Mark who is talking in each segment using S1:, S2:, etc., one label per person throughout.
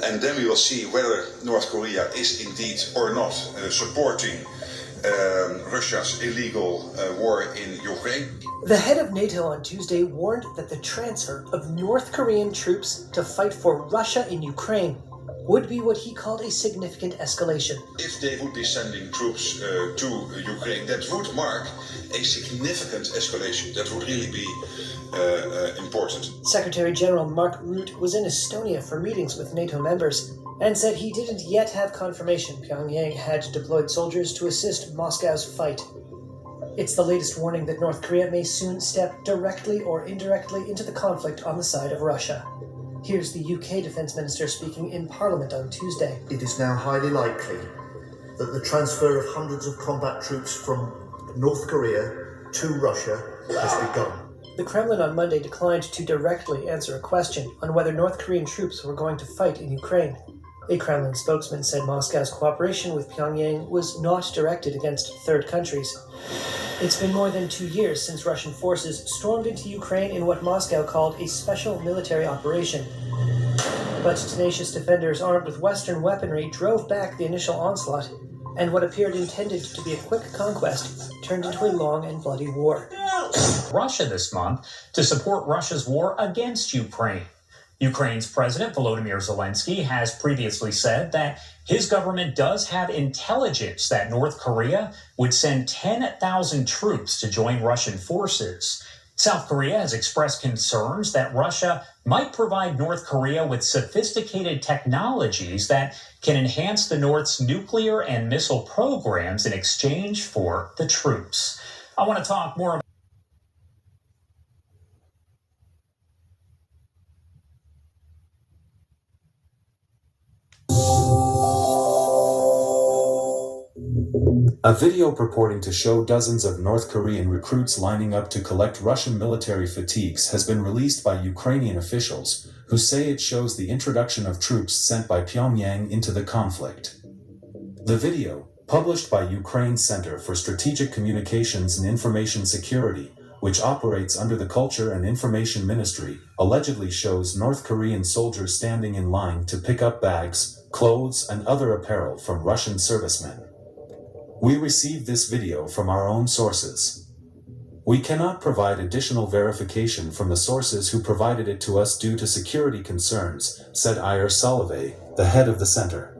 S1: And then we will see whether North Korea is indeed or not supporting Russia's illegal war in Ukraine.
S2: The head of NATO on Tuesday warned that the transfer of North Korean troops to fight for Russia in Ukraine would be what he called a significant escalation.
S1: If they would be sending troops to Ukraine, that would mark a significant escalation. That would really be important.
S2: Secretary General Mark Rutte was in Estonia for meetings with NATO members and said he didn't yet have confirmation Pyongyang had deployed soldiers to assist Moscow's fight. It's the latest warning that North Korea may soon step directly or indirectly into the conflict on the side of Russia. Here's the UK Defence Minister speaking in Parliament on Tuesday.
S3: It is now highly likely that the transfer of hundreds of combat troops from North Korea to Russia has begun.
S2: The Kremlin on Monday declined to directly answer a question on whether North Korean troops were going to fight in Ukraine. A Kremlin spokesman said Moscow's cooperation with Pyongyang was not directed against third countries. It's been more than 2 years since Russian forces stormed into Ukraine in what Moscow called a special military operation. But tenacious defenders armed with Western weaponry drove back the initial onslaught, and what appeared intended to be a quick conquest turned into a long and bloody war.
S4: Russia this month to support Russia's war against Ukraine. Ukraine's President Volodymyr Zelensky has previously said that his government does have intelligence that North Korea would send 10,000 troops to join Russian forces. South Korea has expressed concerns that Russia might provide North Korea with sophisticated technologies that can enhance the North's nuclear and missile programs in exchange for the troops. I want to talk more about
S5: a video purporting to show dozens of North Korean recruits lining up to collect Russian military fatigues has been released by Ukrainian officials, who say it shows the introduction of troops sent by Pyongyang into the conflict. The video, published by Ukraine's Center for Strategic Communications and Information Security, which operates under the Culture and Information Ministry, allegedly shows North Korean soldiers standing in line to pick up bags, clothes, and other apparel from Russian servicemen. We received this video from our own sources. We cannot provide additional verification from the sources who provided it to us due to security concerns, said Iyer Solovey, the head of the center.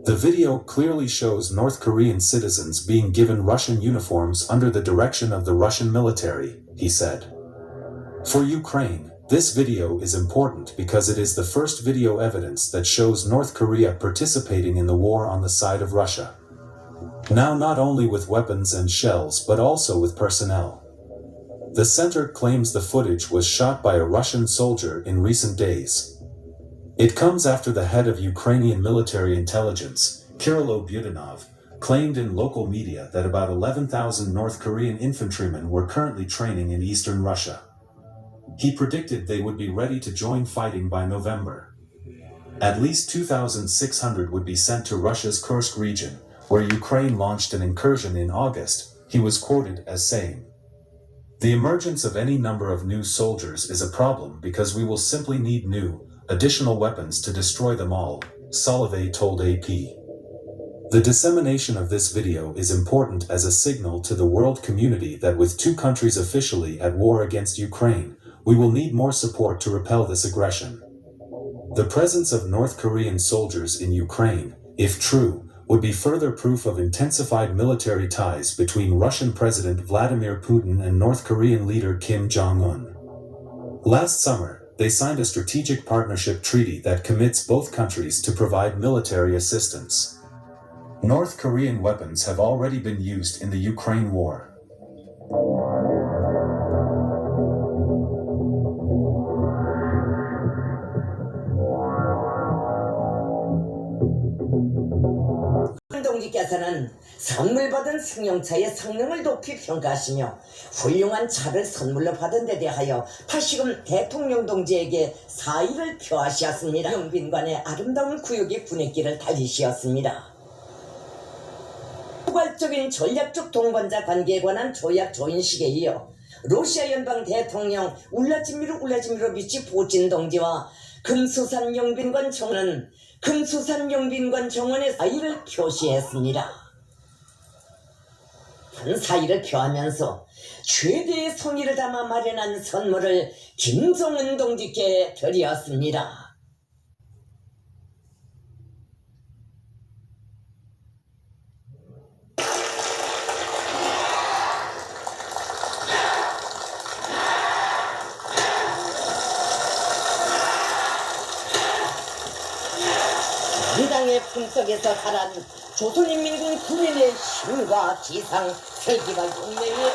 S5: The video clearly shows North Korean citizens being given Russian uniforms under the direction of the Russian military, he said. For Ukraine, this video is important because it is the first video evidence that shows North Korea participating in the war on the side of Russia. Now not only with weapons and shells but also with personnel. The center claims the footage was shot by a Russian soldier in recent days. It comes after the head of Ukrainian military intelligence, Kirill Budanov, claimed in local media that about 11,000 North Korean infantrymen were currently training in eastern Russia. He predicted they would be ready to join fighting by November. At least 2,600 would be sent to Russia's Kursk region, where Ukraine launched an incursion in August, he was quoted as saying. The emergence of any number of new soldiers is a problem because we will simply need new, additional weapons to destroy them all, Solovey told AP. The dissemination of this video is important as a signal to the world community that with two countries officially at war against Ukraine, we will need more support to repel this aggression. The presence of North Korean soldiers in Ukraine, if true, would be further proof of intensified military ties between Russian President Vladimir Putin and North Korean leader Kim Jong-un. Last summer, they signed a strategic partnership treaty that commits both countries to provide military assistance. North Korean weapons have already been used in the Ukraine war.
S6: 동지께서는 선물 받은 승용차의 성능을 높이 평가하시며 훌륭한 차를 선물로 받은 데 대하여 다시금 대통령 동지에게 사의를 표하시었습니다. 영빈관의 아름다운 구역의 군행길을 달리시었습니다. 포괄적인 전략적 동반자 관계에 관한 조약 조인식에 이어 러시아 연방 대통령 울라지미르 울라지미로비치 푸틴 동지와 금수산 용빈관 정원은 금수산 용빈관 정원의 사의를 표시했습니다. 한 사의를 표하면서 최대의 성의를 담아 마련한 선물을 김정은 동지께 드렸습니다. 당의 품속에서 자란 조선인민군 군인의 힘과 지상, 혈기가 용맹히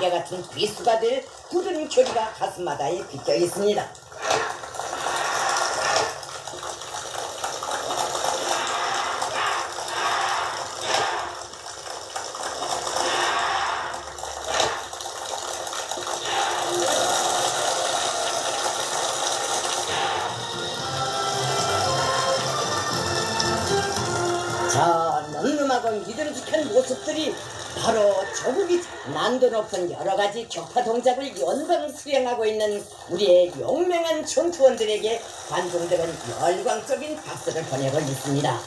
S6: 번개 같은 비수가 될 굳은 교리가 가슴마다에 빗겨 있습니다. 저 늠름하고 믿음직한 모습들이 바로 조국이 난도 높은 여러 가지 격파 동작을 연방 수행하고 있는 우리의 용맹한 전투원들에게 관중들은 열광적인 박수를 보내고 있습니다.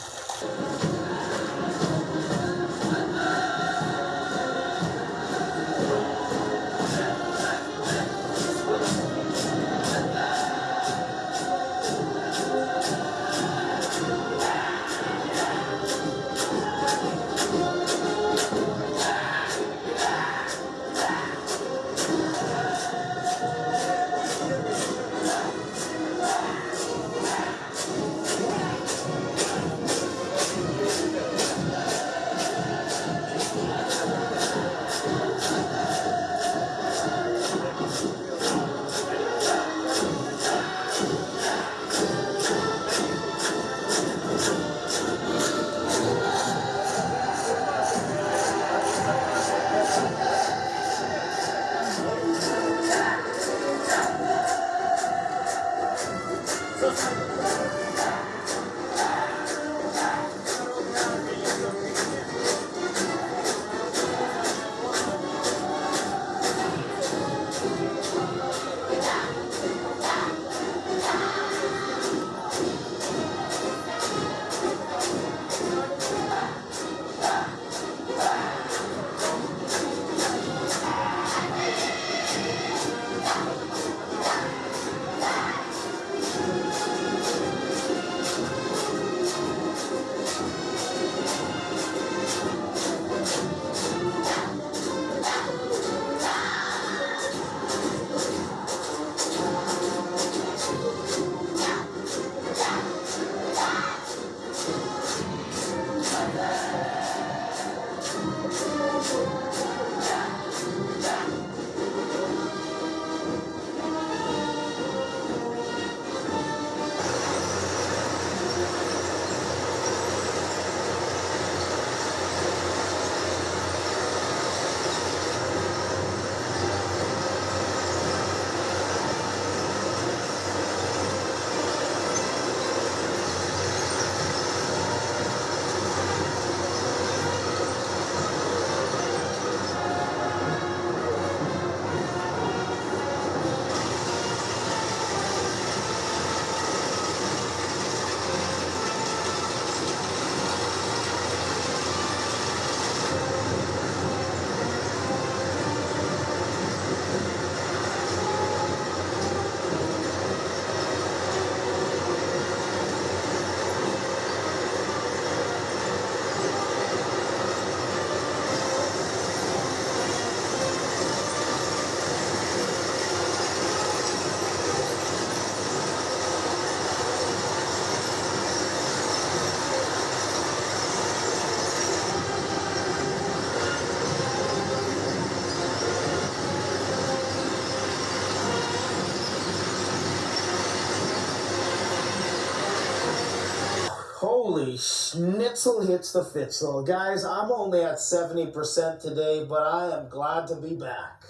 S7: Holy schnitzel hits the fitzel. Guys, I'm only at 70% today, but I am glad to be back.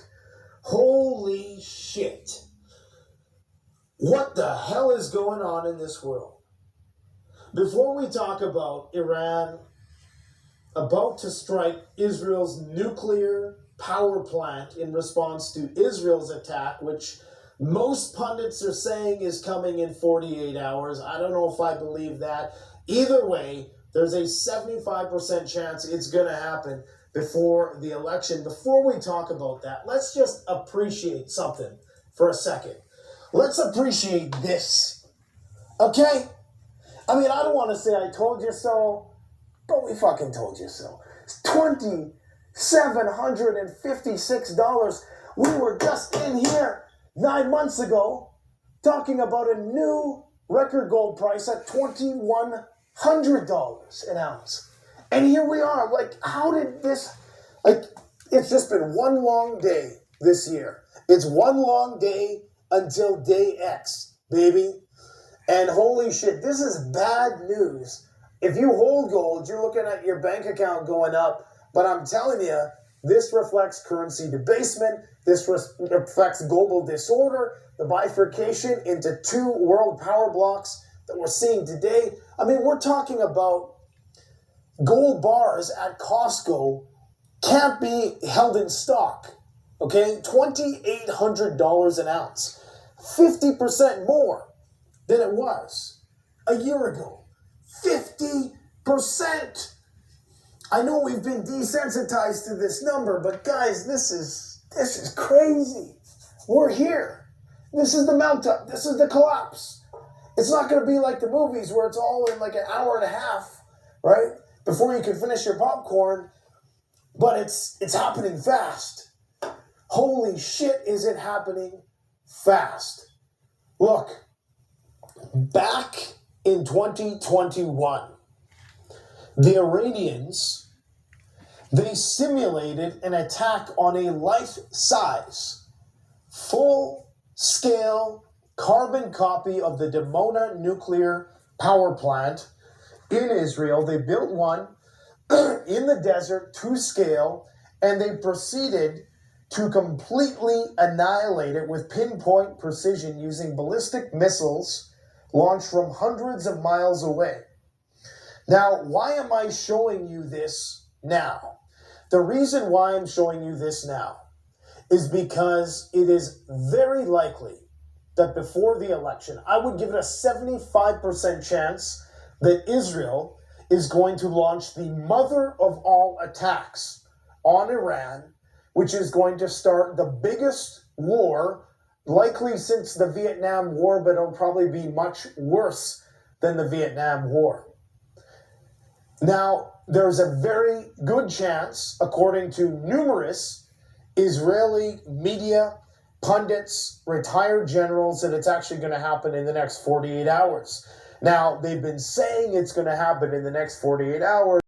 S7: Holy shit. What the hell is going on in this world? Before we talk about Iran about to strike Israel's nuclear power plant in response to Israel's attack, which most pundits are saying is coming in 48 hours. I don't know if I believe that. Either way, there's a 75% chance it's going to happen before the election. Before we talk about that, let's just appreciate something for a second. Let's appreciate this, okay? I mean, I don't want to say I told you so, but we fucking told you so. It's $2,756. We were just in here 9 months ago talking about a new record gold price at $2,100 an ounce. And here we are. Like, how did this... Like, it's just been one long day this year. It's one long day until day X, baby. And holy shit, this is bad news. If you hold gold, you're looking at your bank account going up. But I'm telling you, this reflects currency debasement. This reflects global disorder, the bifurcation into two world power blocks that we're seeing today. I mean, we're talking about gold bars at Costco can't be held in stock, okay? $2,800 an ounce, 50% more than it was a year ago. 50%. I know we've been desensitized to this number, but guys, this is crazy. We're here. This is the meltdown. This is the collapse. It's not going to be like the movies where it's all in like an hour and a half, right? Before you can finish your popcorn, but it's happening fast. Holy shit, is it happening fast. Look, back in 2021, the Iranians, they simulated an attack on a life-size, full-scale carbon copy of the Dimona nuclear power plant in Israel. They built one in the desert to scale, and they proceeded to completely annihilate it with pinpoint precision using ballistic missiles launched from hundreds of miles away. Now, why am I showing you this now? The reason why I'm showing you this now is because it is very likely that before the election, I would give it a 75% chance that Israel is going to launch the mother of all attacks on Iran, which is going to start the biggest war likely since the Vietnam War, but it'll probably be much worse than the Vietnam War. Now, there's a very good chance, according to numerous Israeli media, pundits, retired generals, that it's actually going to happen in the next 48 hours. Now, they've been saying it's going to happen in the next 48 hours.